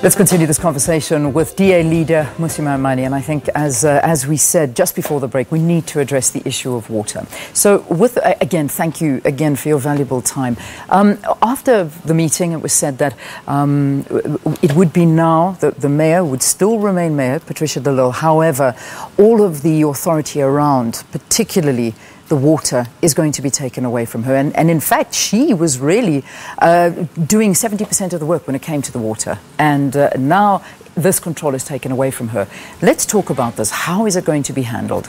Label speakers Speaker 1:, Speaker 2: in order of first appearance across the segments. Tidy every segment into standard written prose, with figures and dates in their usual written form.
Speaker 1: Let's continue this conversation with DA leader Mmusi Maimane, and I think as we said just before the break, we need to address the issue of water. So again, thank you again for your valuable time. After the meeting, it was said that it would be now that the mayor would still remain mayor, Patricia Delille. However, all of the authority around, particularly the water, is going to be taken away from her. And in fact, she was really doing 70% of the work when it came to the water. And now this control is taken away from her. Let's talk about this. How is it going to be handled?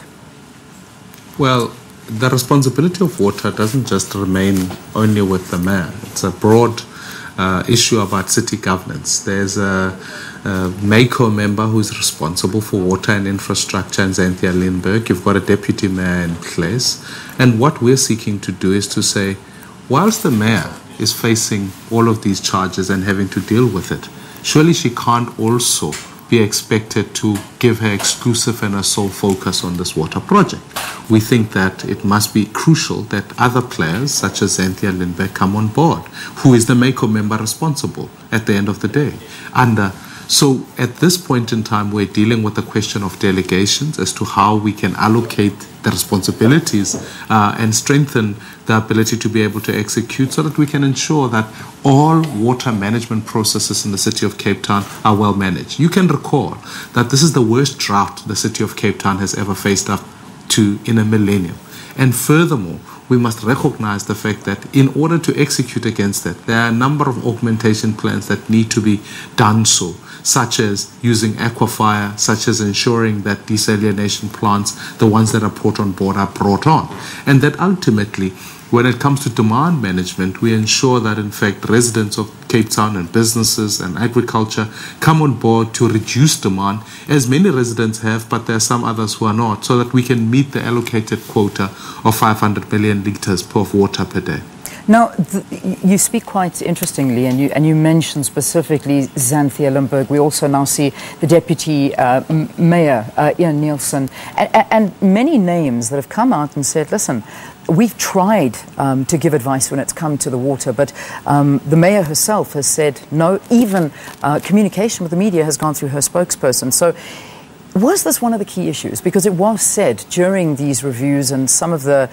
Speaker 2: Well, the responsibility of water doesn't just remain only with the mayor. It's a broad issue about city governance. There's a MACO member who's responsible for water and infrastructure in Xanthia Lindbergh. You've got a deputy mayor in place. And what we're seeking to do is to say, whilst the mayor is facing all of these charges and having to deal with it, surely she can't also be expected to give her exclusive and a sole focus on this water project. We think that it must be crucial that other players, such as Xanthia Lindbergh, come on board. Who is the MACO member responsible at the end of the day? So at this point in time, we're dealing with the question of delegations as to how we can allocate the responsibilities and strengthen the ability to be able to execute so that we can ensure that all water management processes in the city of Cape Town are well managed. You can recall that this is the worst drought the city of Cape Town has ever faced up to in a millennium. And furthermore, we must recognize the fact that in order to execute against that, there are a number of augmentation plans that need to be done so, such as using aquifer, such as ensuring that desalination plants, the ones that are brought on board, are brought on. And that ultimately, when it comes to demand management, we ensure that, in fact, residents of Cape Town and businesses and agriculture come on board to reduce demand, as many residents have, but there are some others who are not, so that we can meet the allocated quota of 500 million litres of water per day.
Speaker 1: Now, you speak quite interestingly, and you mention specifically Xanthia Lindbergh. We also now see the Deputy Mayor, Ian Nielsen, and many names that have come out and said, listen, we've tried to give advice when it's come to the water, but the Mayor herself has said no. Even communication with the media has gone through her spokesperson. So was this one of the key issues? Because it was said during these reviews, and some of the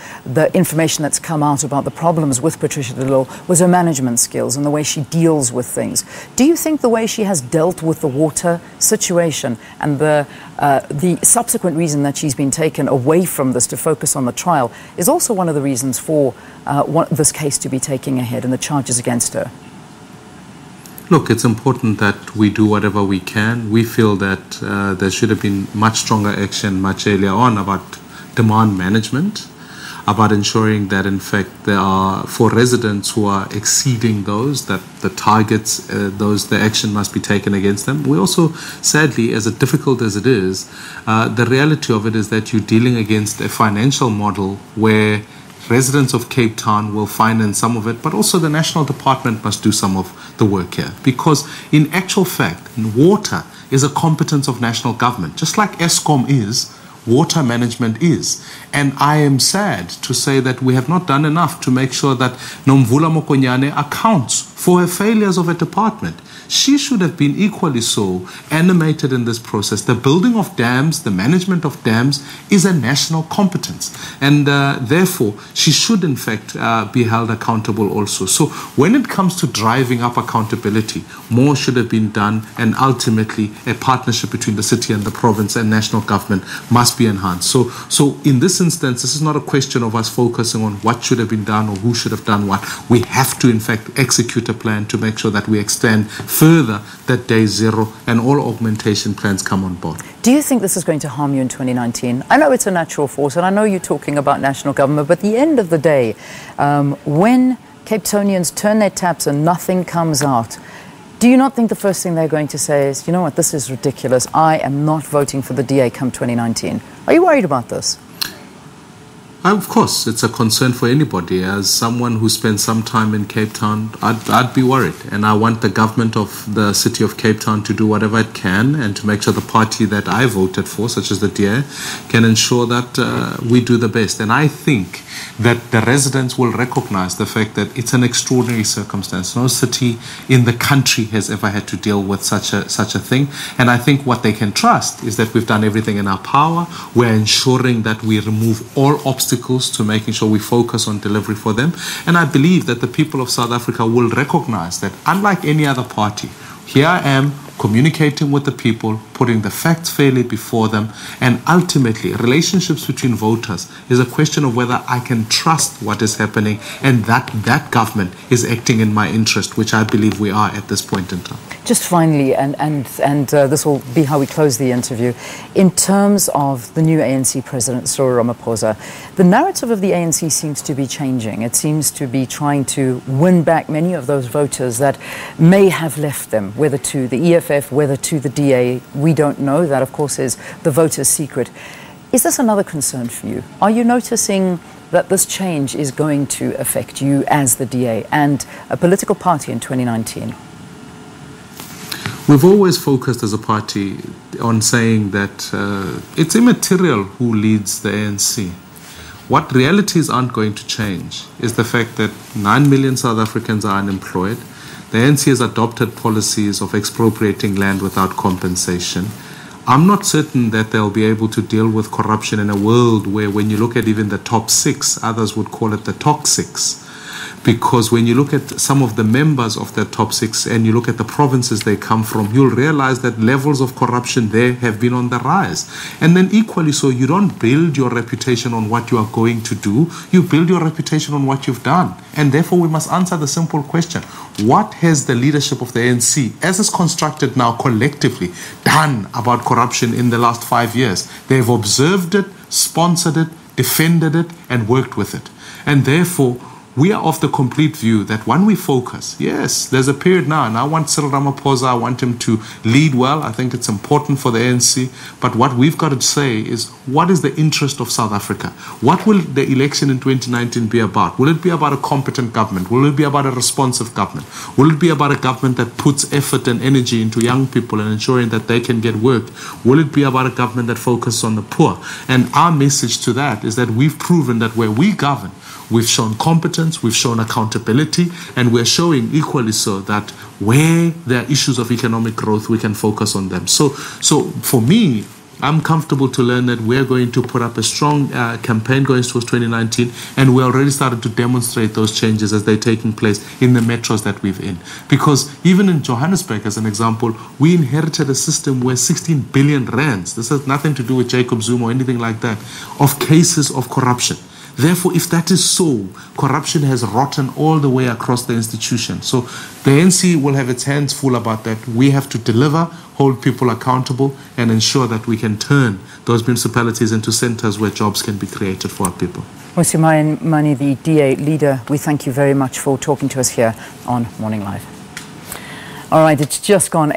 Speaker 1: information that's come out about the problems with Patricia Delille was her management skills and the way she deals with things. Do you think the way she has dealt with the water situation and the subsequent reason that she's been taken away from this to focus on the trial is also one of the reasons for this case to be taking ahead and the charges against her?
Speaker 2: Look, it's important that we do whatever we can. We feel that there should have been much stronger action much earlier on about demand management, about ensuring that, in fact, there are, for residents who are exceeding those, that the targets, the action must be taken against them. We also, sadly, as difficult as it is, the reality of it is that you're dealing against a financial model where residents of Cape Town will finance some of it, but also the national department must do some of the work here. Because in actual fact, water is a competence of national government. Just like ESCOM is, water management is. And I am sad to say that we have not done enough to make sure that Nomvula Mokonyane accounts for her failures of a department. She should have been equally so animated in this process. The building of dams, the management of dams is a national competence. And therefore, she should in fact be held accountable also. So when it comes to driving up accountability, more should have been done, and ultimately a partnership between the city and the province and national government must be enhanced. So in this instance, this is not a question of us focusing on what should have been done or who should have done what. We have to in fact execute a plan to make sure that we extend further that day zero and all augmentation plans come on board.
Speaker 1: Do you think this is going to harm you in 2019? I know it's a natural force, and I know you're talking about national government, but at the end of the day, when Cape Townians turn their taps and nothing comes out, do you not think the first thing they're going to say is, you know what, this is ridiculous, I am not voting for the DA come 2019? Are you worried about this?
Speaker 2: Of course, it's a concern for anybody. As someone who spent some time in Cape Town, I'd be worried. And I want the government of the city of Cape Town to do whatever it can and to make sure the party that I voted for, such as the DA, can ensure that we do the best. And I think that the residents will recognize the fact that it's an extraordinary circumstance. No city in the country has ever had to deal with such a thing. And I think what they can trust is that we've done everything in our power. We're ensuring that we remove all obstacles to making sure we focus on delivery for them. And I believe that the people of South Africa will recognize that, unlike any other party, here I am communicating with the people, putting the facts fairly before them, and ultimately relationships between voters is a question of whether I can trust what is happening and that government is acting in my interest, which I believe we are at this point in time.
Speaker 1: Just finally, and this will be how we close the interview, in terms of the new ANC president, Cyril Ramaphosa, the narrative of the ANC seems to be changing. It seems to be trying to win back many of those voters that may have left them, whether to the EFF, whether to the DA. We don't know. That, of course, is the voter's secret. Is this another concern for you? Are you noticing that this change is going to affect you as the DA and a political party in 2019?
Speaker 2: We've always focused as a party on saying that it's immaterial who leads the ANC. What realities aren't going to change is the fact that 9 million South Africans are unemployed. The ANC has adopted policies of expropriating land without compensation. I'm not certain that they'll be able to deal with corruption in a world where, when you look at even the top 6, others would call it the toxics. Because when you look at some of the members of the top 6 and you look at the provinces they come from, you'll realize that levels of corruption there have been on the rise. And then equally so, you don't build your reputation on what you are going to do, you build your reputation on what you've done. And therefore we must answer the simple question: what has the leadership of the ANC, as is constructed now collectively, done about corruption in the last 5 years? They've observed it, sponsored it, defended it, and worked with it. And therefore, we are of the complete view that when we focus, yes, there's a period now, and I want Cyril Ramaphosa, I want him to lead well. I think it's important for the ANC. But what we've got to say is, what is the interest of South Africa? What will the election in 2019 be about? Will it be about a competent government? Will it be about a responsive government? Will it be about a government that puts effort and energy into young people and ensuring that they can get work? Will it be about a government that focuses on the poor? And our message to that is that we've proven that where we govern, we've shown competence, we've shown accountability, and we're showing equally so that where there are issues of economic growth, we can focus on them. So for me, I'm comfortable to learn that we're going to put up a strong campaign going towards 2019, and we already started to demonstrate those changes as they're taking place in the metros that we've in. Because even in Johannesburg, as an example, we inherited a system where 16 billion rands, this has nothing to do with Jacob Zuma or anything like that, of cases of corruption. Therefore, if that is so, corruption has rotten all the way across the institution. So the ANC will have its hands full about that. We have to deliver, hold people accountable, and ensure that we can turn those municipalities into centers where jobs can be created for our people.
Speaker 1: Mosimane Mani, the DA leader, we thank you very much for talking to us here on Morning Live. All right, it's just gone